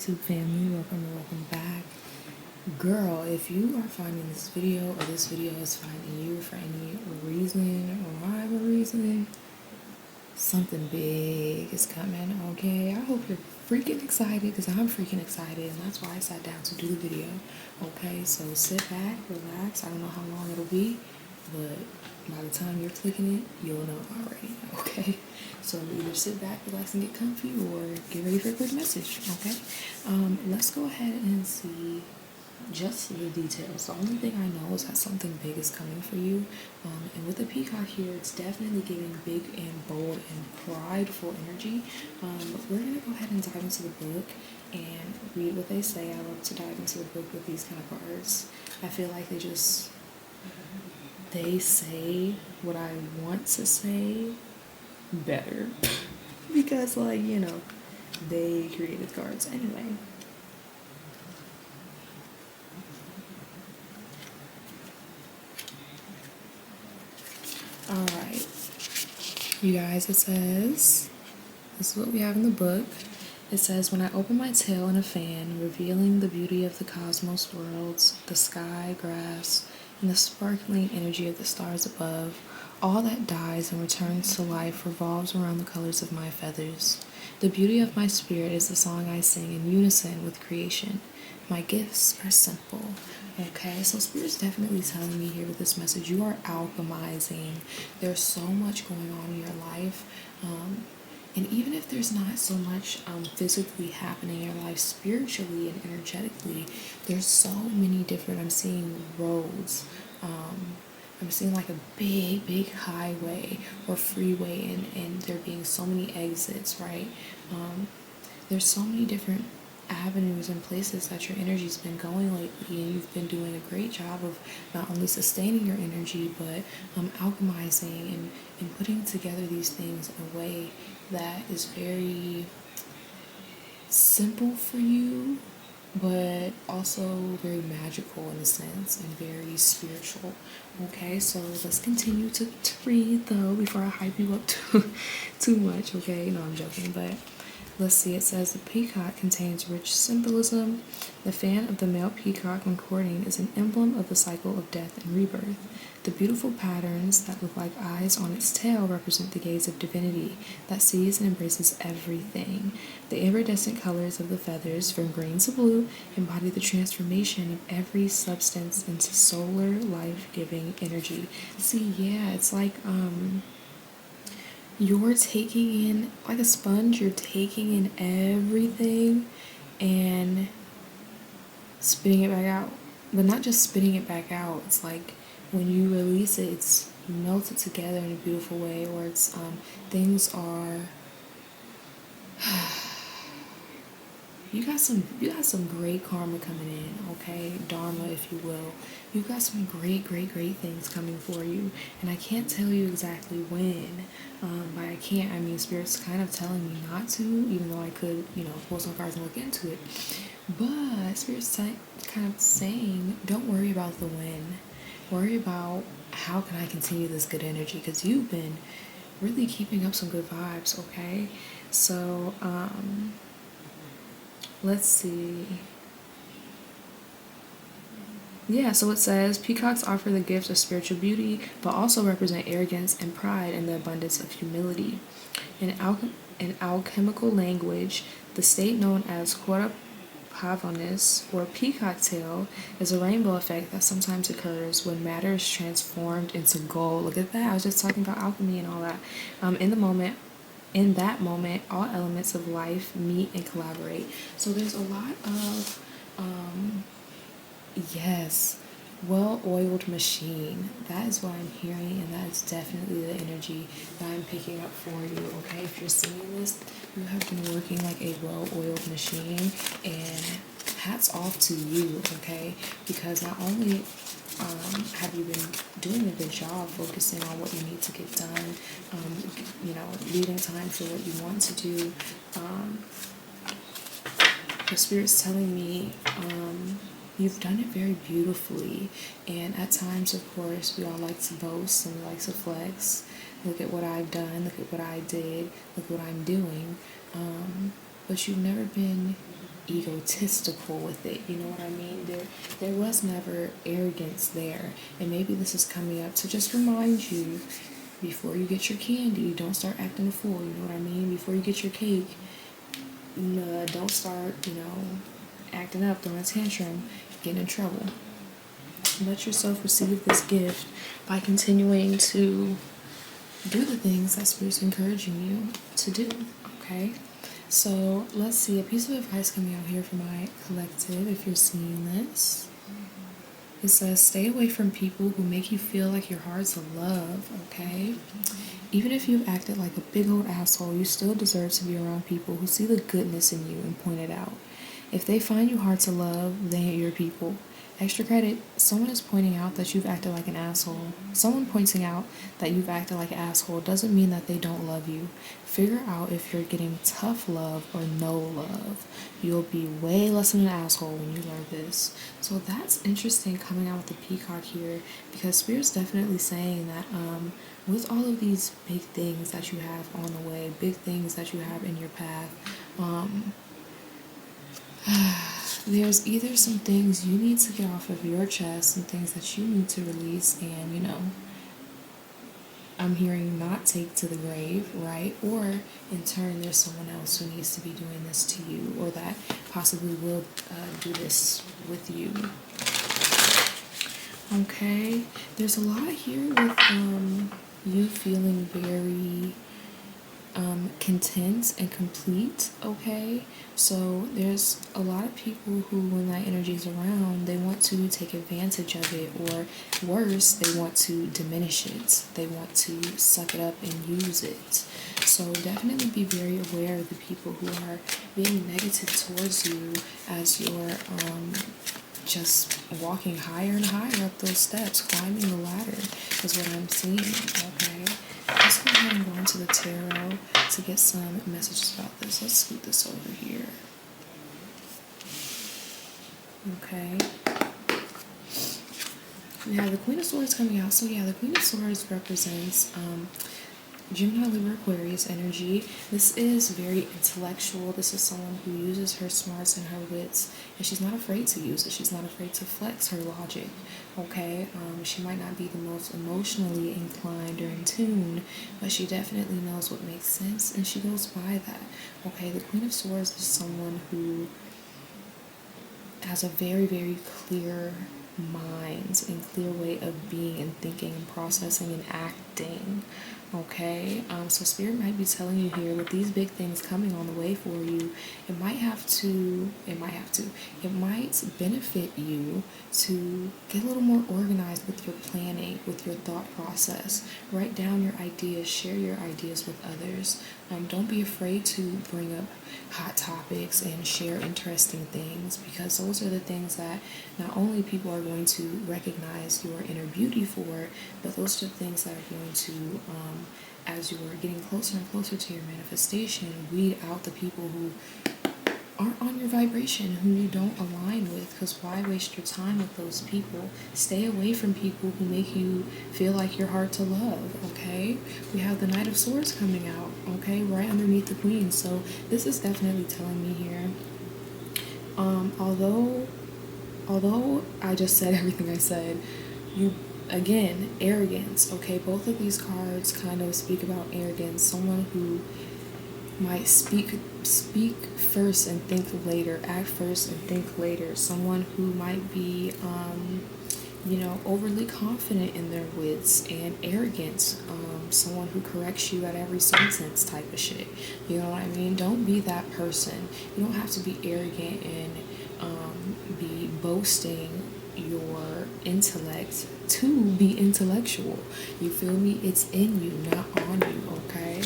YouTube family, welcome back. Girl, if you are finding this video or this video is finding you for any reason or rhyme or reason, something big is coming, okay? I hope you're freaking excited because I'm freaking excited, and that's why I sat down to do the video, okay? So sit back, relax. I don't know how long it'll be, but by the time you're clicking it, you'll know already, okay? So either sit back, relax, and get comfy, or get ready for a quick message, okay? Let's go ahead and see just the details. The only thing I know is that something big is coming for you. And with the peacock here, it's definitely giving big and bold and prideful energy. But we're going to go ahead and dive into the book and read what they say. I love to dive into the book with these kind of cards. I feel like they say what I want to say better. Because, like, you know, they created cards anyway. Alright, you guys, it says, this is what we have in the book. It says, when I open my tail in a fan, revealing the beauty of the cosmos worlds, the sky, grass, and the sparkling energy of the stars above, all that dies and returns to life revolves around the colors of my feathers. The beauty of my spirit is the song I sing in unison with creation. My gifts are simple. Okay, so Spirit's definitely telling me here with this message, you are alchemizing. There's so much going on in your life. And even if there's not so much physically happening in your life, spiritually and energetically, there's so many different, I'm seeing roads. I'm seeing like a big highway or freeway, and there being so many exits, right? There's so many different avenues and places that your energy's been going lately, and you've been doing a great job of not only sustaining your energy, but alchemizing and putting together these things in a way that is very simple for you, but also very magical in a sense and very spiritual. Okay, so let's continue to read though before I hype you up too much. Okay, no, I'm joking, but let's see. It says the peacock contains rich symbolism. The fan of the male peacock when courting is an emblem of the cycle of death and rebirth. The beautiful patterns that look like eyes on its tail represent the gaze of divinity that sees and embraces everything. The iridescent colors of the feathers, from green to blue, embody the transformation of every substance into solar, life-giving energy. See, yeah, it's like you're taking in, like a sponge, you're taking in everything and spitting it back out. But not just spitting it back out, it's like when you release it, it's melted together in a beautiful way, or it's things are you got some great karma coming in, okay? Dharma, if you will. You've got some great things coming for you, and I can't tell you exactly when. By I can't, I mean Spirit's kind of telling me not to, even though I could, pull some cards and look into it. But Spirit's kind of saying, don't worry about the when. Worry about how can I continue this good energy, because you've been really keeping up some good vibes, okay? So, let's see. Yeah, so it says, peacocks offer the gift of spiritual beauty, but also represent arrogance and pride and the abundance of humility. In alchemical language, the state known as pavonis, or peacock tail, is a rainbow effect that sometimes occurs when matter is transformed into gold. Look at that. I was just talking about alchemy and all that. In that moment, all elements of life meet and collaborate. So there's a lot of, yes, well-oiled machine. That is what I'm hearing, and that is definitely the energy that I'm picking up for you, okay? If you're seeing this, you have been working like a well-oiled machine, and hats off to you, okay? Because not only have you been doing a good job focusing on what you need to get done, leaving time for what you want to do, the Spirit's telling me you've done it very beautifully. And at times, of course, we all like to boast and we like to flex. Look at what I've done, look at what I did, look what I'm doing. but you've never been egotistical with it. You know what I mean? There was never arrogance there. And maybe this is coming up to just remind you, before you get your candy, don't start acting a fool. You know what I mean? Before you get your cake, don't start, acting up, throwing a tantrum, getting in trouble. Let yourself receive this gift by continuing to do the things that Spirit's encouraging you to do, okay? So let's see, a piece of advice coming out here for my collective, if you're seeing this. It says, stay away from people who make you feel like you're hard to love, okay? Even if you've acted like a big old asshole, you still deserve to be around people who see the goodness in you and point it out. If they find you hard to love, they ain't your people. Extra credit, someone is pointing out that you've acted like an asshole. Someone pointing out that you've acted like an asshole doesn't mean that they don't love you. Figure out if you're getting tough love or no love. You'll be way less than an asshole when you learn this. So that's interesting coming out with the peacock here, because Spirit's definitely saying that with all of these big things that you have on the way, big things that you have in your path, there's either some things you need to get off of your chest, some things that you need to release and, I'm hearing not take to the grave, right? Or in turn, there's someone else who needs to be doing this to you, or that possibly will do this with you. Okay, there's a lot here with you feeling very content and complete, okay? So there's a lot of people who, when that energy is around, they want to take advantage of it, or worse, they want to diminish it. They want to suck it up and use it. So definitely be very aware of the people who are being negative towards you as you're just walking higher and higher up those steps, climbing the ladder is what I'm seeing, okay? Let's go ahead and go into the tarot to get some messages about this. Let's scoot this over here. Okay. We have the Queen of Swords coming out. So yeah, the Queen of Swords represents Gemini, Libra, Aquarius energy. This is very intellectual. This is someone who uses her smarts and her wits, and she's not afraid to use it. She's not afraid to flex her logic, okay? She might not be the most emotionally inclined or in tune, but she definitely knows what makes sense, and she goes by that, okay? The Queen of Swords is someone who has a very, very clear mind and clear way of being and thinking and processing and acting, okay? So Spirit might be telling you here, with these big things coming on the way for you, it might benefit you to get a little more organized with your planning, with your thought process. Write down your ideas, share your ideas with others. Don't be afraid to bring up hot topics and share interesting things, because those are the things that not only people are going to recognize your inner beauty for, but those are the things that are going to, as you are getting closer and closer to your manifestation, weed out the people who aren't on your vibration, who you don't align with, because why waste your time with those people? Stay away from people who make you feel like you're hard to love, okay? We have the Knight of Swords coming out, okay, right underneath the Queen. So this is definitely telling me here, although I just said everything I said, again, arrogance, okay? Both of these cards kind of speak about arrogance, someone who might speak first and think later, act first and think later, someone who might be overly confident in their wits and arrogant, someone who corrects you at every sentence type of shit. You know what I mean? Don't be that person. You don't have to be arrogant and be boasting your intellect to be intellectual. You feel me? It's in you, not on you, okay?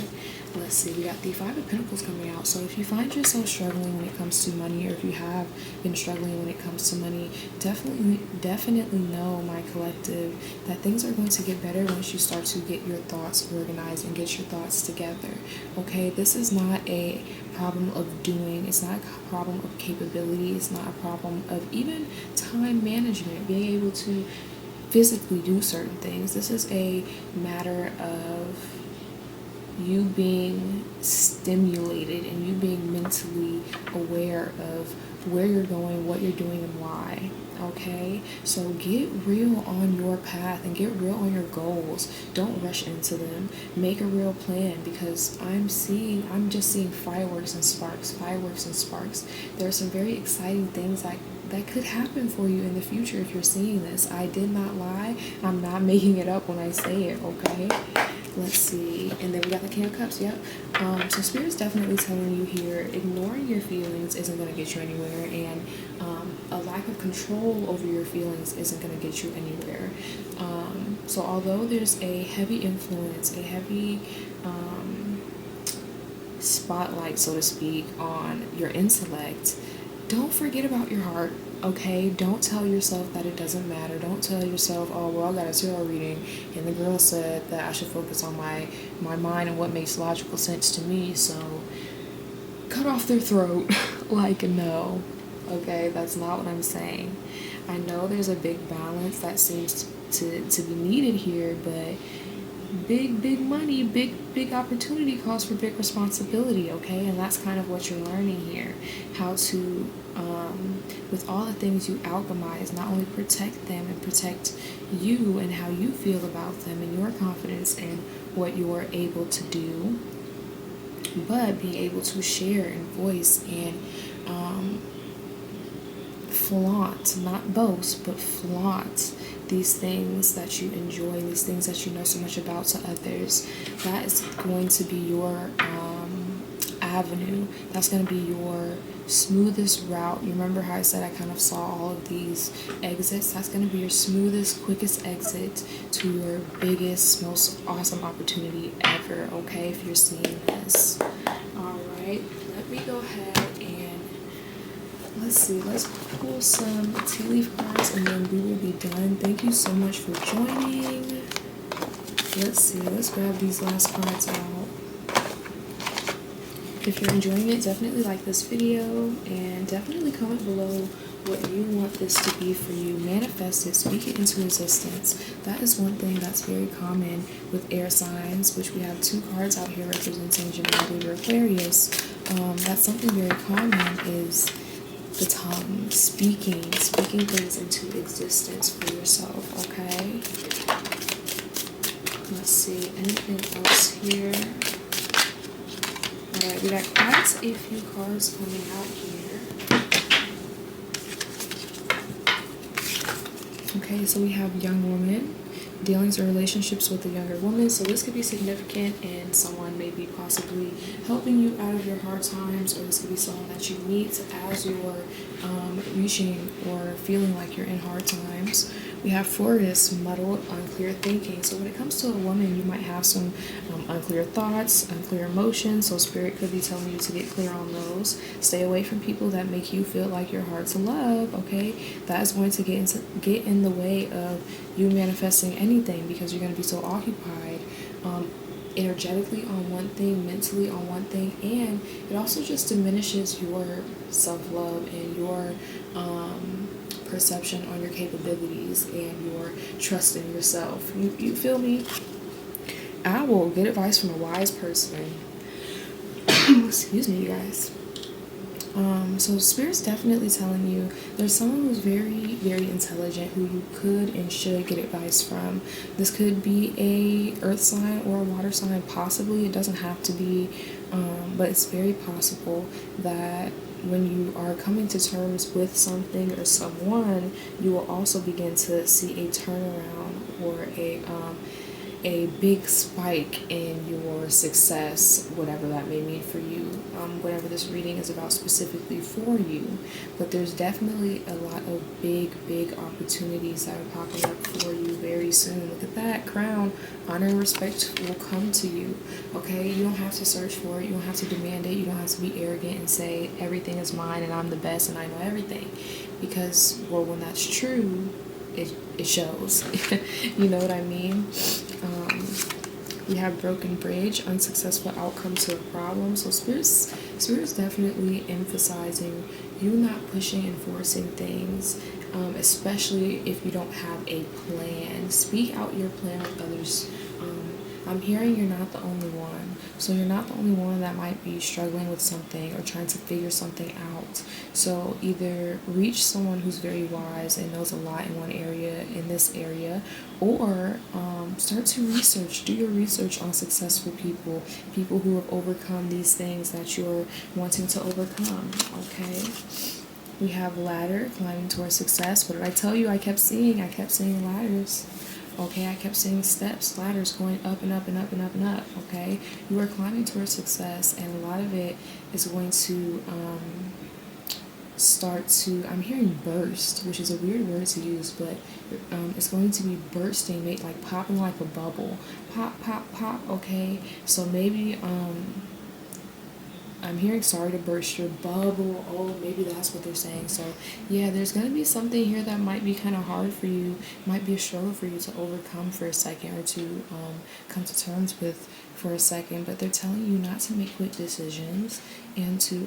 Let's see, we got the Five of Pentacles coming out. So if you find yourself struggling when it comes to money, or if you have been struggling when it comes to money, definitely know, my collective, that things are going to get better once you start to get your thoughts organized and get your thoughts together, okay? This is not a problem of doing. It's not a problem of capability. It's not a problem of even time management, being able to physically do certain things. This is a matter of you being stimulated and you being mentally aware of where you're going, what you're doing, and why. Okay, so get real on your path and get real on your goals. Don't rush into them. Make a real plan, because I'm just seeing fireworks and sparks. There are some very exciting things that could happen for you in the future if you're seeing this. I did not lie. I'm not making it up when I say it, okay? Let's see. And then we got the King of Cups, yep. So Spirit's definitely telling you here, ignoring your feelings isn't going to get you anywhere, and a lack of control over your feelings isn't going to get you anywhere. So although there's a heavy influence, a heavy spotlight, so to speak, on your intellect, don't forget about your heart, okay? Don't tell yourself that it doesn't matter. Don't tell yourself, oh, well, I got a tarot reading, and the girl said that I should focus on my mind and what makes logical sense to me, so cut off their throat. Like, no, okay? That's not what I'm saying. I know there's a big balance that seems to be needed here, but big money, big opportunity calls for big responsibility, okay? And that's kind of what you're learning here, how to with all the things you alchemize, not only protect them and protect you and how you feel about them and your confidence in what you're able to do, but being able to share and voice and flaunt, not boast, but flaunt these things that you enjoy, these things that you know so much about to others. That is going to be your avenue. That's going to be your smoothest route. You remember how I said I kind of saw all of these exits? That's going to be your smoothest, quickest exit to your biggest, most awesome opportunity ever, okay, if you're seeing this. All right, let me go ahead and let's pull some tea leaf cards and then we will be done. Thank you so much for joining. Let's grab these last cards out. If you're enjoying it, definitely like this video and definitely comment below what you want this to be for you. Manifest it, speak it into existence. That is one thing that's very common with air signs, which we have 2 cards out here representing Gemini, Libra, Aquarius. That's something very common is the tongue, speaking things into existence for yourself, okay? Let's see, anything else here? Alright, we got quite a few cards coming out here. Okay, so we have young woman, dealings or relationships with a younger woman. So this could be significant in someone maybe possibly helping you out of your hard times, or this could be someone that you meet as you're reaching or feeling like you're in hard times. We have Forest, muddled, unclear thinking. So when it comes to a woman, you might have some unclear thoughts, unclear emotions. So Spirit could be telling you to get clear on those. Stay away from people that make you feel like you're hard to love, okay? That is going to get in the way of you manifesting anything, because you're going to be so occupied energetically on one thing, mentally on one thing, and it also just diminishes your self-love and your perception on your capabilities and your trust in yourself. You feel me? I will get advice from a wise person. Excuse me, you guys. So Spirit's definitely telling you there's someone who's very, very intelligent who you could and should get advice from. This could be a earth sign or a water sign, possibly. It doesn't have to be, but it's very possible that when you are coming to terms with something or someone, you will also begin to see a turnaround or a big spike in your success, whatever that may mean for you, whatever this reading is about specifically for you. But there's definitely a lot of big opportunities that are popping up for you very soon. Look at that crown. Honor and respect will come to you, okay? You don't have to search for it. You don't have to demand it. You don't have to be arrogant and say everything is mine and I'm the best and I know everything, because, well, when that's true, it shows. You know what I mean? We have broken bridge, unsuccessful outcome to a problem. So Spirit's definitely emphasizing you not pushing and forcing things, especially if you don't have a plan. Speak out your plan with others. I'm hearing you're not the only one. So you're not the only one that might be struggling with something or trying to figure something out. So either reach someone who's very wise and knows a lot in one area, in this area, or start to research. Do your research on successful people, people who have overcome these things that you're wanting to overcome, okay? We have ladder, climbing towards success. What did I tell you? I kept seeing ladders. Okay, I kept seeing steps, ladders going up and up and up and up and up. Okay, you are climbing towards success, and a lot of it is going to start to, I'm hearing burst, which is a weird word to use, but it's going to be bursting, like popping like a bubble. Pop, pop, pop, okay? So maybe, I'm hearing sorry to burst your bubble. Oh, maybe that's what they're saying. So yeah, there's going to be something here that might be kind of hard for you, might be a struggle for you to overcome for a second, or to come to terms with for a second, but they're telling you not to make quick decisions, and to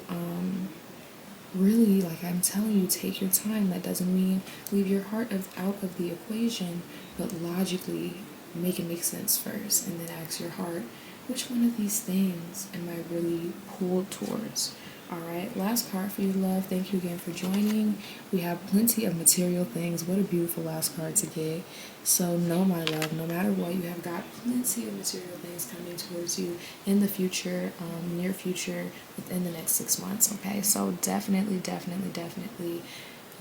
really, like I'm telling you, take your time. That doesn't mean leave your heart out of the equation, but logically make it make sense first, and then ask your heart, which one of these things am I really pulled towards? All right, last card for you, love. Thank you again for joining. We have plenty of material things. What a beautiful last card to get. So no, my love, no matter what, you have got plenty of material things coming towards you in the future, near future, within the next 6 months, okay? So definitely, definitely, definitely,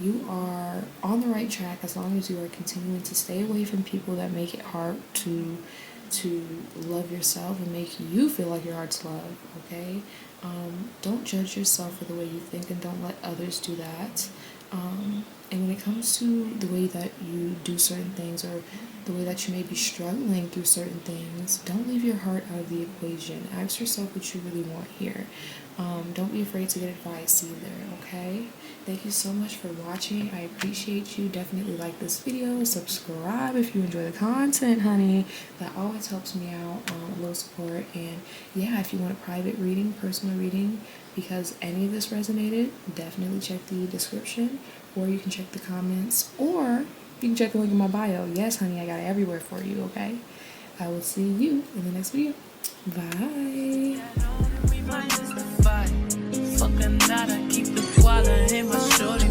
you are on the right track as long as you are continuing to stay away from people that make it hard to love yourself and make you feel like you're hard to love, okay? Don't judge yourself for the way you think, and don't let others do that. And when it comes to the way that you do certain things, or the way that you may be struggling through certain things, don't leave your heart out of the equation. Ask yourself what you really want here. Don't be afraid to get advice either, okay? Thank you so much for watching. I appreciate you. Definitely like this video. Subscribe if you enjoy the content, honey. That always helps me out. A little support. And yeah, if you want a private reading, personal reading, because any of this resonated, definitely check the description, or you can check the comments, or you can check the link in my bio. Yes, honey, I got it everywhere for you, okay? I will see you in the next video. Bye. Fucking nada, keep the koala in my shoulder.